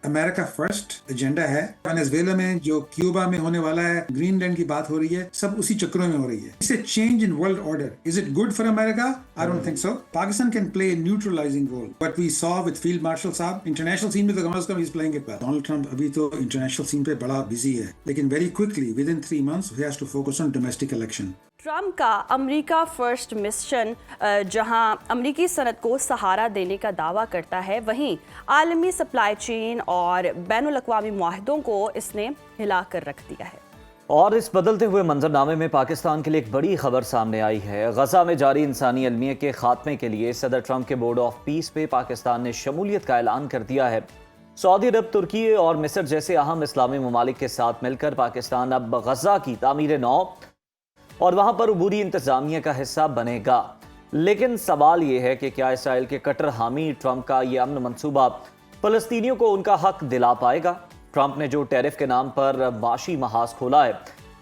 America first agenda है। Venezuela में जो क्यूबा में होने वाला है, ग्रीनलैंड की बात हो रही है, सब उसी चक्रों में हो रही है। It's a change in world order. Is it good for America? I don't think so. Pakistan can play a neutralizing role, but we saw with Field Marshal साहब इंटरनेशनल सीन में तो कम से कम he's playing it well. Donald Trump अभी तो international scene पे बड़ा busy है, लेकिन very quickly within 3 months he has to focus on domestic election. Trump का अमेरिका फर्स्ट मिशन जहां अमेरिकी सनत को सहारा देने का दावा करता है, वहीं आलमी सप्लाई चेन और बैनुल-अक़वामी मुआहदों को इसने हिला कर रख दिया है। और इस बदलते हुए मंजरनामे में पाकिस्तान के लिए एक बड़ी खबर सामने आई है। गजा में जारी इंसानी अलमिया के खात्मे के लिए सदर ट्रंप के बोर्ड ऑफ पीस पे पाकिस्तान ने शमूलियत का ऐलान कर दिया है। सऊदी अरब, तुर्की और मिस्र जैसे अहम इस्लामी ममालिक के साथ मिलकर पाकिस्तान अब गजा की तामीर नौ और वहां पर अबूरी इंतजामिया का हिस्सा बनेगा। लेकिन सवाल यह है कि क्या इसराइल के कट्टर हामी ट्रंप का यह अमन मंसूबा फलस्तीनियों को उनका हक दिला पाएगा? ट्रंप ने जो टैरिफ के नाम पर माशी महाज खोला है,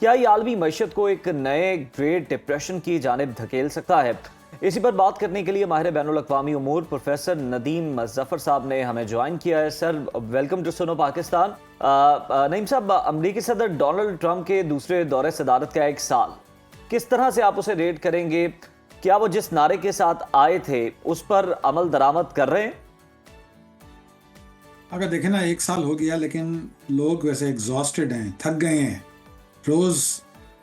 क्या ये आलमी मईशत को एक नए ग्रेट डिप्रेशन की जानिब धकेल सकता है? इसी पर बात करने के लिए माहिर बैनुल-अक़वामी उमूर प्रोफेसर नदीम जफर साहब ने हमें ज्वाइन किया है। सर, वेलकम टू सुनो पाकिस्तान। नईम साहब, अमरीकी सदर डोनाल्ड ट्रंप के दूसरे दौरे सदारत का 1 साल, किस तरह से आप उसे रेट करेंगे? क्या वो जिस नारे के साथ आए थे उस पर अमल दरामद कर रहे हैं? अगर देखें ना, 1 साल हो गया, लेकिन लोग वैसे एग्जॉस्टेड हैं, थक गए हैं। रोज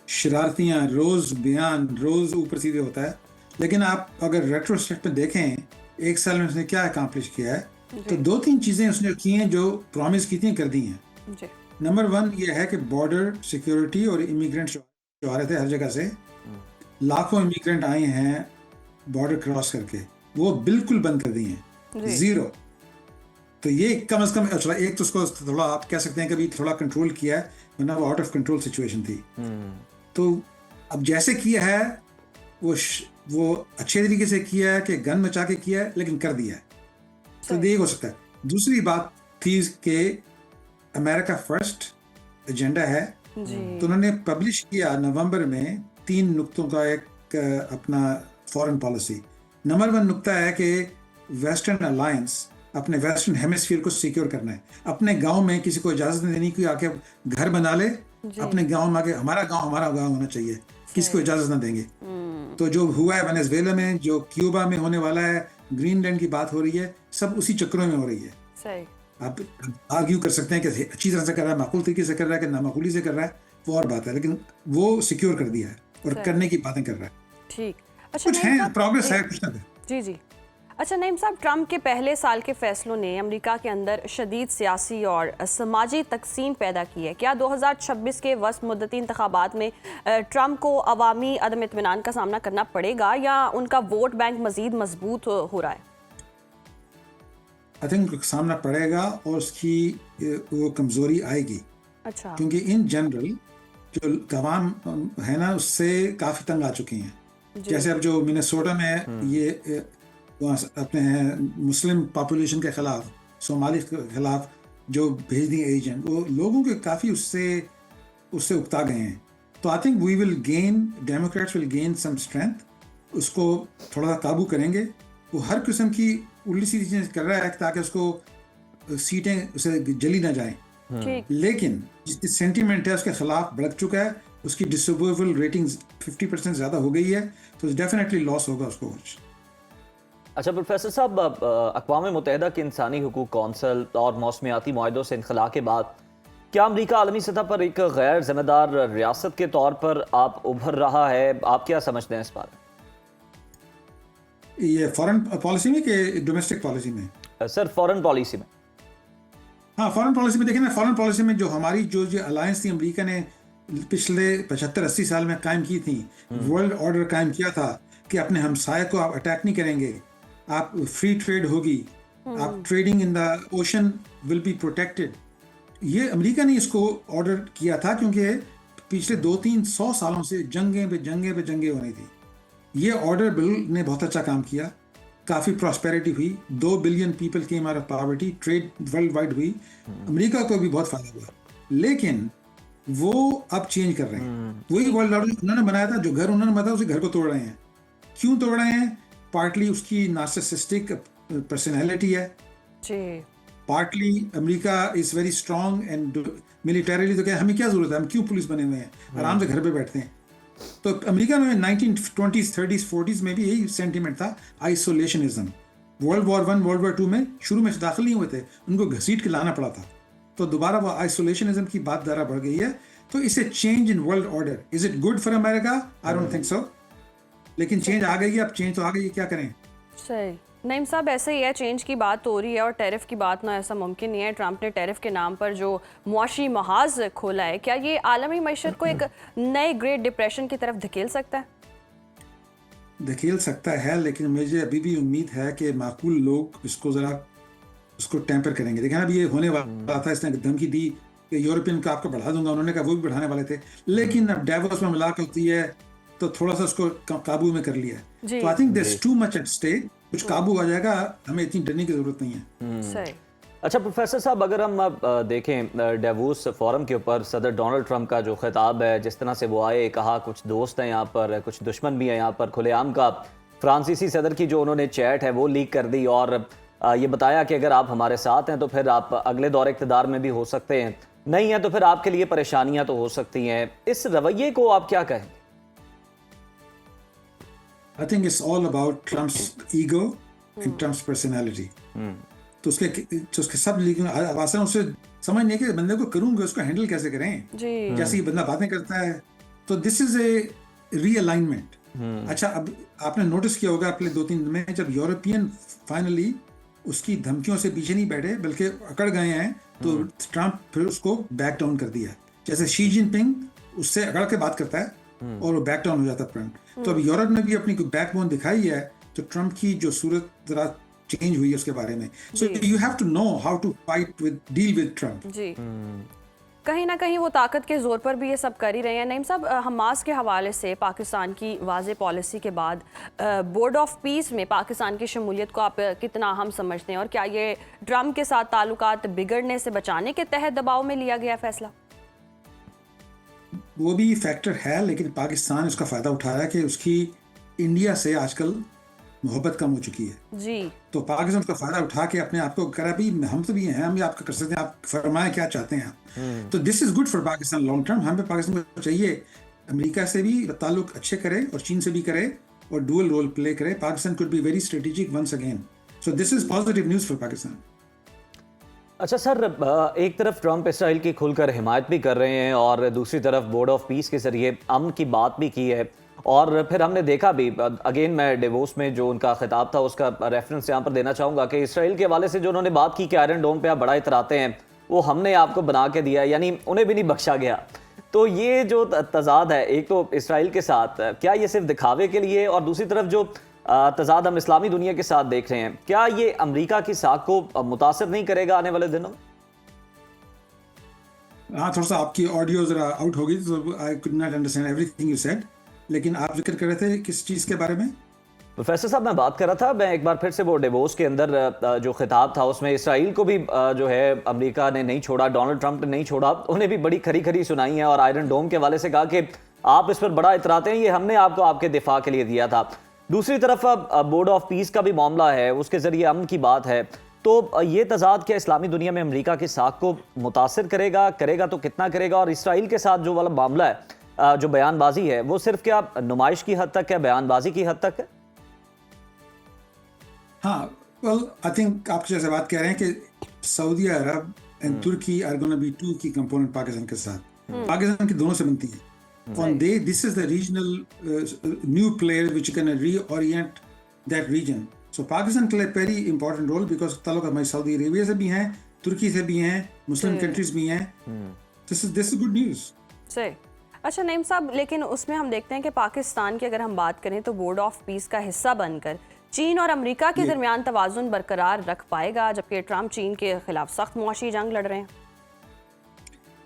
शरारतियां, रोज बयान, रोज ऊपर सीधे होता है। लेकिन आप अगर रेट्रोस्पेक्ट में देखें 1 साल में उसने क्या अकम्प्लिश किया है, तो 2-3 चीजें उसने की हैं जो प्रॉमिस की थी, कर दी हैं। नंबर 1 ये है कि बॉर्डर सिक्योरिटी और इमिग्रेंट्स जो आ रहे थे हर जगह से, लाखों इमिग्रेंट आए हैं बॉर्डर क्रॉस करके, वो बिल्कुल बंद कर दिए हैं, 0। तो ये कम से कम एक तो उसको थोड़ा आप कह सकते हैं कि अभी थोड़ा कंट्रोल किया है, वरना वो आउट ऑफ कंट्रोल सिचुएशन थी। तो अब जैसे किया है वो अच्छे तरीके से किया है कि गन मचा के किया है, लेकिन कर दिया है, तो ये हो सकता है। दूसरी बात थी कि अमेरिका फर्स्ट एजेंडा है, तो उन्होंने पब्लिश किया नवंबर में 3 नुक्तों का एक अपना फॉरेन पॉलिसी। नंबर 1 नुक्ता है कि वेस्टर्न अलायंस अपने वेस्टर्न हेमिस्फीयर को सिक्योर करना है। अपने गांव में किसी को इजाजत नहीं देनी कि आके घर बना ले, अपने गांव में आके हमारा गांव होना चाहिए, किसी को इजाजत ना देंगे। तो जो हुआ है वेनेजुएला में, जो क्यूबा में होने वाला है, ग्रीनलैंड की बात हो रही है, सब उसी चक्रों में हो रही है। सही। आप आर्ग्यू कर सकते हैं कि अच्छी तरह से कर रहा है, माकूल तरीके से कर रहा है कि नामाकूली से कर रहा है, वो और बात है, लेकिन वो सिक्योर कर दिया है और करने की बातें कर रहा है। ठीक। अच्छा, कुछ है प्रोग्रेस है, कुछ ना। जी। अच्छा नईम साहब, ट्रंप के पहले साल के फैसलों ने अमेरिका के अंदर शदीद सियासी और समाजी तकसीम पैदा की है। क्या 2026 के वस्त मुद्दती इंतखाबात में ट्रंप को अवामी अदम इत्मीनान का सामना करना पड़ेगा या उनका वोट बैंक मजीद मजबूत हो रहा है? आई थिंक सामना पड़ेगा और उसकी वो कमजोरी आएगी। अच्छा। क्योंकि इन जनरल जो अवाम है ना, उससे काफी तंग आ चुके हैं। जैसे अब जो मिनेसोटा में ये अपने मुस्लिम पॉपुलेशन के खिलाफ, सोमाली के खिलाफ जो भेज दिए एजेंट, वो लोगों के काफी उससे उकता गए हैं। तो I think we will gain, democrats will gain some strength, उसको थोड़ा सा काबू करेंगे। वो हर किस्म की उल्टी सीधी चीजें कर रहा है ताकि उसको सीटें उसे जली ना जाएं। लेकिन जिसकी सेंटीमेंट है उसके खिलाफ भड़क चुका है, उसकी डिसअप्रूवल रेटिंग्स 50% ज्यादा हो गई है, तो डेफिनेटली लॉस होगा उसको। अच्छा प्रोफेसर साहब, अक़वाम मुत्तहिदा की इंसानी हुकूक कौंसिल और मौसमियाती मुआहदों से इनखला के बाद क्या अमरीका आलमी सतह पर एक गैर जिम्मेदार रियासत के तौर पर आप उभर रहा है? आप क्या समझते हैं इस बारे में? ये फॉरेन पॉलिसी में कि डोमेस्टिक पॉलिसी में? सर, फॉरेन पॉलिसी में। हाँ, फॉरेन पॉलिसी में देखें ना, फॉरेन पॉलिसी में जो हमारी जो अलायंस थी अमेरिका ने पिछले 75-80 साल में कायम की थी, वर्ल्ड ऑर्डर कायम किया था कि अपने हमसाये को आप अटैक नहीं करेंगे, आप फ्री ट्रेड होगी, आप trading in the ocean will be protected. ये अमेरिका ने इसको ऑर्डर किया था क्योंकि पिछले 200-300 सालों से जंगें पे जंगें हो रही थी। ये ऑर्डर बिल ने बहुत अच्छा काम किया, काफी प्रॉस्पेरिटी हुई, 2 billion people came out of poverty, trade world wide हुई, अमेरिका को भी बहुत फायदा हुआ। लेकिन वो अब चेंज कर रहे हैं। वही वर्ल्ड ऑर्डर उन्होंने बनाया था, जो घर उन्होंने बनाया उसी घर को तोड़ रहे हैं। क्यों तोड़ रहे हैं? पार्टली उसकी नार्सिसिस्टिक पर्सनैलिटी है, partly America is very strong and militarily, तो क्या हमें क्या जरूरत है, हम क्यों पुलिस बने हुए हैं, आराम से घर पे बैठते हैं। तो अमेरिका में 1920s 30s 40s में भी यही सेंटीमेंट था, आइसोलेशनिज्म। वर्ल्ड वॉर 1 वर्ल्ड वॉर 2 में शुरू में दाखिल नहीं हुए थे, उनको घसीट के लाना पड़ा था, तो दोबारा वो आइसोलेशनिज्म की बात धारा बढ़ गई है। तो इसे change in world order, is it good for America? I don't think so, लेकिन चेंज आ गई है, अब चेंज तो आ गई है, क्या करें। सही। नईम साहब, ऐसे ही है, चेंज की बात तो हो रही है और टैरिफ की बात ना ऐसा मुमकिन नहीं है। ट्रंप ने टैरिफ के नाम पर जो मुआशी महाज खोला है, क्या ये आलमी मईशत को एक नए ग्रेट डिप्रेशन की तरफ धकेल सकता है? धकेल सकता है, लेकिन मुझे अभी भी उम्मीद है कि माकूल लोग इसको ज़रा उसको टेम्पर करेंगे। देखिए अभी ये होने वाला था, इसने धमकी दी कि यूरोपियन का आपको बढ़ा दूंगा, उन्होंने कहा वो भी बढ़ाने वाले थे, लेकिन अब डेवोस में मुलाकात होती है तो थोड़ा सा उसको काबू में कर लिया है। तो I think there is too much at stake, कुछ काबू आ जाएगा, हमें इतनी डरने की जरूरत नहीं है। सही। अच्छा प्रोफेसर साहब, अगर हम अब देखें डेवोस फोरम के ऊपर सदर डोनाल्ड ट्रंप का जो खिताब है, जिस तरह से वो आए, कहा कुछ दोस्त हैं यहाँ पर, कुछ दुश्मन भी हैं यहाँ पर, खुलेआम का फ्रांसीसी सदर की जो उन्होंने चैट है वो लीक कर दी और ये बताया कि अगर आप हमारे साथ हैं तो फिर आप अगले दौर इक़्तिदार में भी हो सकते हैं, नहीं है तो फिर आपके लिए परेशानियां तो हो सकती हैं। इस रवैये को आप क्या कहें? I think it's all about Trump's ego and Trump's personality. तो उसके सब लेकिन आसान उसे समझ नहीं है कि बंदे को करूंगे उसको हैंडल कैसे करें जी। जैसे ही बंदा बातें करता है, तो दिस इज ए रीअलाइनमेंट। अच्छा, अब आपने नोटिस किया होगा पिछले 2-3 दिन में, जब यूरोपियन फाइनली उसकी धमकियों से पीछे नहीं बैठे बल्कि अकड़ गए हैं, तो ट्रंप फिर उसको बैक डाउन कर दिया। जैसे शी जिनपिंग उससे अकड़ के बात करता है और वो बैक डाउन हो जाता है ट्रंप। तो अब यूरोप ने भी अपनी बैकबोन दिखाई है, तो ट्रंप की जो सूरत जरा चेंज हुई है उसके बारे में। So you have to know how to fight with deal with Trump ji. कहीं ना कहीं वो ताकत के जोर पर भी ये सब कर ही रहे हैं। नईम साहब, हमास के हवाले से पाकिस्तान की वाज़े पॉलिसी के बाद बोर्ड ऑफ पीस में पाकिस्तान की शमूलियत को आप कितना अहम समझते हैं, और क्या ये ट्रंप के साथ ताल्लुकात बिगड़ने से बचाने के तहत दबाव में लिया गया फैसला? वो भी फैक्टर है, लेकिन पाकिस्तान इसका फ़ायदा उठा रहा है कि उसकी इंडिया से आजकल मोहब्बत कम हो चुकी है जी। तो पाकिस्तान उसका फ़ायदा उठा के अपने आप को करा भी, हम तो भी हैं, हम भी आपका कर सकते हैं, आप फरमाएं क्या चाहते हैं आप। तो this is good for Pakistan long term. हमें पाकिस्तान को चाहिए अमेरिका से भी ताल्लुक अच्छे करे और चीन से भी करे और डुअल रोल प्ले करे। Pakistan could be very strategic once again, so this is positive news for Pakistan. अच्छा सर, एक तरफ ट्रंप इसराइल की खुलकर हिमायत भी कर रहे हैं और दूसरी तरफ बोर्ड ऑफ पीस के जरिए अमन की बात भी की है, और फिर हमने देखा भी, अगेन मैं डेवोस में जो उनका खिताब था उसका रेफरेंस यहाँ पर देना चाहूँगा कि इसराइल के हवाले से जो उन्होंने बात की कि आयरन डोम पे आप बड़ा इतराते हैं, वो हमने आपको बना के दिया, यानी उन्हें भी नहीं बख्शा गया। तो ये जो तजाद है, एक तो इसराइल के साथ, क्या ये सिर्फ दिखावे के लिए, और दूसरी तरफ जो तजाद हम इस्लामी दुनिया के साथ देख रहे हैं, क्या ये अमेरिका की साख को मुतासर नहीं करेगा आने वाले दिनों? हाँ, थोड़ा सा आपकी ऑडियो जरा आउट हो गई, तो I could not understand everything you said, लेकिन आप जिक्र कर रहे थे किस चीज़ के बारे में? प्रोफेसर साहब, मैं बात कर रहा था, मैं एक बार फिर से वो डेवोस के अंदर जो खिताब था उसमें इसराइल को भी जो है अमेरिका ने नहीं छोड़ा, डोनाल्ड ट्रंप ने नहीं छोड़ा, उन्हें भी बड़ी खरी खरी सुनाई है और आयरन डोम के हवाले से कहा कि आप इस पर बड़ा इतराते हैं, ये हमने आपको आपके दिफा के लिए दिया था। दूसरी तरफ बोर्ड ऑफ पीस का भी मामला है, उसके जरिए अमन की बात है, तो ये तजाद क्या इस्लामी दुनिया में अमेरिका की साख को मुतासर करेगा तो कितना करेगा? और इसराइल के साथ जो वाला मामला है, जो बयानबाजी है, वो सिर्फ क्या नुमाइश की हद तक है, बयानबाजी की हद तक है? हाँ, वेल आई थिंक आप जैसे बात कह रहे हैं कि Saudi Arab and Turkey are gonna be two key component Pakistan के साथ। पाकिस्तान की दोनों से बनती है। On this is the regional new player which can reorient that region. So Pakistan के लिए very important role because ताल्लुक हमारी सऊदी अरेबिया से भी हैं, तुर्की से भी हैं, मुस्लिम कंट्रीज भी हैं। This is good news. सही। अच्छा नईम साहब, लेकिन उसमें हम देखते हैं कि पाकिस्तान की अगर हम बात करें तो बोर्ड ऑफ पीस का हिस्सा बनकर चीन और अमेरिका के दरमियान तवाज़ुन बरकरार रख पाएगा, जबकि ट्रंप चीन के खिलाफ सख्त मुआशी जंग लड़ रहे हैं?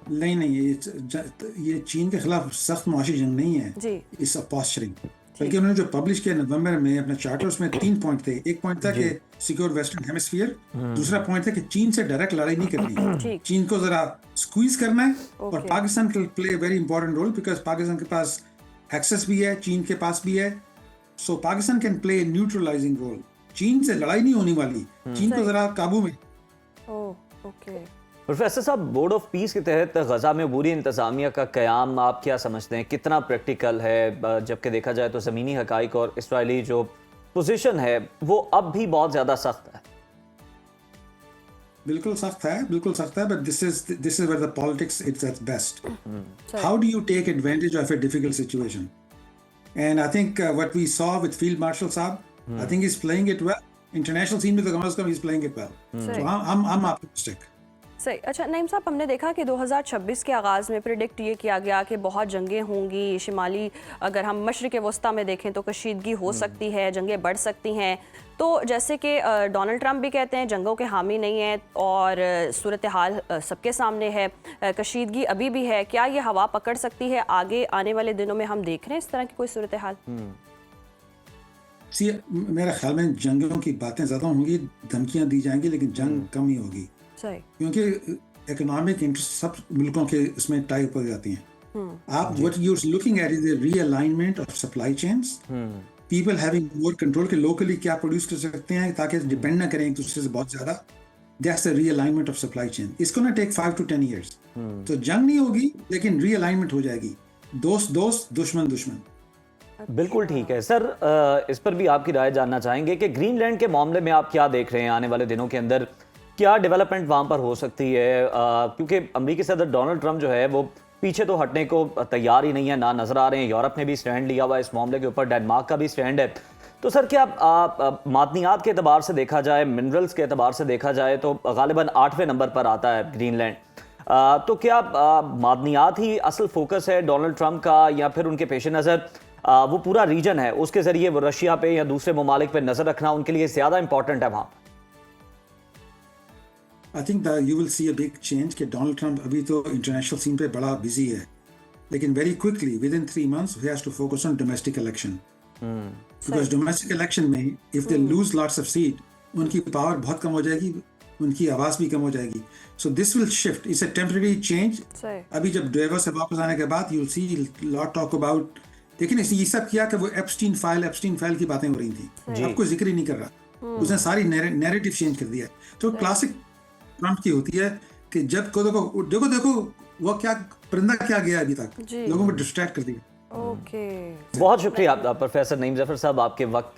नहीं, ये चीन के खिलाफ सख्त मुआशी जंग नहीं है, इस पॉस्चरिंग, बल्कि उन्होंने जो पब्लिश किया नवंबर में अपने चार्टर, उसमें 3 पॉइंट थे। एक पॉइंट था कि सिक्योर वेस्टर्न हेमिस्फीयर, दूसरा पॉइंट था कि चीन से डायरेक्ट लड़ाई नहीं करनी, चीन को जरा स्क्वीज करना है, और पाकिस्तान के play very important role because Pakistan के पास एक्सेस भी है, चीन के पास भी है, so Pakistan can play neutralising role. चीन से लड़ाई नहीं होने वाली, चीन को जरा काबू में ओके। प्रोफेसर साहब, बोर्ड ऑफ पीस के तहत गजा में अबूरी इंतजामिया का क़याम आप क्या समझते हैं, कितना प्रैक्टिकल है? जबकि देखा जाए तो ज़मीनी हकाइक और इसराइली जो पोजीशन है वो अब भी बहुत ज़्यादा सख्त है। बिल्कुल सख्त है, but this is where the politics it's at best. सही। How do you take advantage of a difficult situation? And I think what we saw with Field Marshal Saab, I think he's playing it well. International scene में तो कम से कम he's playing it well. सही। So I'm optimistic. सही। अच्छा नईम साहब, हमने देखा कि 2026 के आगाज़ में प्रिडिक्ट ये किया गया कि बहुत जंगें होंगी शिमाली, अगर हम मशरिक़ वस्ता में देखें तो कशीदगी हो सकती है, जंगें बढ़ सकती हैं। तो जैसे कि डोनाल्ड ट्रंप भी कहते हैं जंगों के हामी नहीं हैं और सूरत हाल सबके सामने है, कशीदगी अभी भी है। क्या ये हवा पकड़ सकती है आगे आने वाले दिनों में? हम देख रहे हैं इस तरह की कोई सूरत हाल? See, मेरे ख्याल में जंगों की बातें ज़्यादा होंगी, धमकियां दी जाएंगी, लेकिन जंग कम ही होगी, सही। क्योंकि इकोनॉमिक इंटरेस्ट सब मुल्कों के इसमें टाई हो जाती हैं। आप what you are looking at is the realignment of supply chains, people having more control के लोकली क्या प्रोड्यूस कर सकते हैं ताकि डिपेंड ना करें एक दूसरे से बहुत ज्यादा। That's the realignment of supply chain. इसको ना टेक 5 to 10 years। तो जंग नहीं होगी लेकिन रीअलाइनमेंट हो जाएगी, दोस्त दोस्त दुश्मन दुश्मन। बिल्कुल ठीक है सर, इस पर भी आपकी राय जानना चाहेंगे कि ग्रीनलैंड के मामले में आप क्या देख रहे हैं आने वाले दिनों के अंदर, क्या डेवलपमेंट वहाँ पर हो सकती है? क्योंकि अमेरिकी सदर डोनाल्ड ट्रंप जो है वो पीछे तो हटने को तैयार ही नहीं है, ना नजर आ रहे हैं। यूरोप ने भी स्टैंड लिया हुआ है इस मामले के ऊपर, डेनमार्क का भी स्टैंड है। तो सर क्या मादनियात के एतबार से देखा जाए, मिनरल्स के एतबार से देखा जाए तो गालिबन 8वें नंबर पर आता है ग्रीनलैंड। तो क्या मादनियात ही असल फोकस है डोनाल्ड ट्रंप का, या फिर उनके पेश नज़र वो पूरा रीजन है उसके जरिए वो रशिया पे या दूसरे ममालिक पे नजर रखना उनके लिए ज्यादा इंपॉर्टेंट है वहाँ? I think you will see a big change कि डोनाल्ड ट्रंप अभी तो इंटरनेशनल सीन पे बड़ा बिजी है, लेकिन very quickly within 3 months ही has to focus on domestic election, because domestic election में if they lose lots of seat उनकी पावर बहुत कम हो जाएगी, उनकी आवाज भी कम हो जाएगी। So this will shift, it's a temporary change. अभी जब डेवोस से वापस आने के बाद you will see lot talk about, लेकिन इसने ये सब किया कि वो एप्स्टीन फाइल की बातें हो रही थी, अब कोई जिक्र ही नहीं कर रहा, उसने सारी नैरेटिव चेंज कर दिया। तो क्लासिक ट्रंप की होती है कि जब को देखो वो क्या परिंदा क्या गया अभी तक, लोगों को डिस्ट्रैक्ट कर दिया। ओके, बहुत शुक्रिया प्रोफेसर नईम जफर साहब आपके वक्त का।